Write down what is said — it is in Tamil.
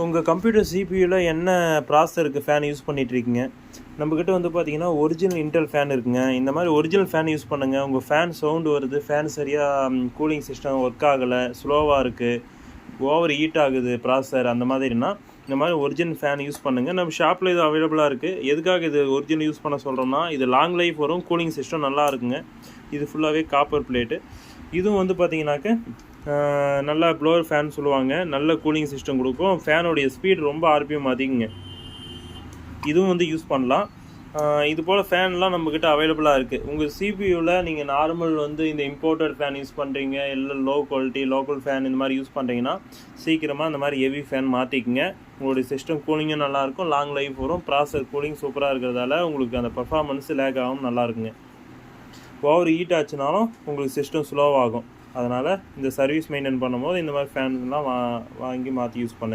உங்கள் கம்ப்யூட்டர் சிபியூவில் என்ன ப்ராசஸருக்கு ஃபேன் யூஸ் பண்ணிகிட்ருக்கீங்க? நம்மக்கிட்ட வந்து பார்த்தீங்கன்னா ஒரிஜினல் இன்டெல் ஃபேன் இருக்குங்க. இந்த மாதிரி ஒரிஜினல் ஃபேன் யூஸ் பண்ணுங்கள். உங்கள் ஃபேன் சவுண்டு வருது, ஃபேன் சரியாக கூலிங் சிஸ்டம் ஒர்க் ஆகலை, ஸ்லோவாக இருக்குது, ஓவர் ஹீட் ஆகுது ப்ராசஸர், அந்த மாதிரினா இந்த மாதிரி ஒரிஜினல் ஃபேன் யூஸ் பண்ணுங்கள். நம்ம ஷாப்பில் இது அவைலபிளாக இருக்குது. எதுக்காக இது ஒரிஜினல் யூஸ் பண்ண சொல்கிறோம்னா, இது லாங் லைஃப் வரும், கூலிங் சிஸ்டம் நல்லா இருக்குங்க. இது ஃபுல்லாகவே காப்பர் பிளேட்டு. இதுவும் வந்து பார்த்தீங்கன்னாக்க நல்லா ப்ளோவர் ஃபேன் சொல்லுவாங்க. நல்ல கூலிங் சிஸ்டம் கொடுக்கும். ஃபேனுடைய ஸ்பீட் ரொம்ப ஆர்பிஎம் அதிகங்க. இதுவும் வந்து யூஸ் பண்ணலாம். இது போல் ஃபேன்லாம் நம்மக்கிட்ட அவைலபிளாக இருக்குது. உங்கள் சிபியூவில் நீங்கள் நார்மல் வந்து இந்த இம்போர்ட்டட் ஃபேன் யூஸ் பண்ணுறீங்க, இல்லை லோ குவாலிட்டி லோக்கல் ஃபேன் இந்த மாதிரி யூஸ் பண்ணுறீங்கன்னா சீக்கிரமாக இந்த மாதிரி ஹெவி ஃபேன் மாற்றிக்குங்க. உங்களுடைய சிஸ்டம் கூலிங்கும் நல்லாயிருக்கும், லாங் லைஃப் வரும், ப்ராசஸர் கூலிங் சூப்பராக இருக்கிறதால உங்களுக்கு அந்த பர்ஃபார்மன்ஸ் லேக் ஆகும், நல்லாயிருக்குங்க. ஓவர் ஹீட் ஆச்சுனாலும் உங்களுக்கு சிஸ்டம் ஸ்லோவாகும். அதனால் இந்த சர்வீஸ் மெயின்டைன் பண்ணும்போது இந்த மாதிரி ஃபேன்ஸ்லாம் வாங்கி மாற்றி யூஸ் பண்ணுங்கள்.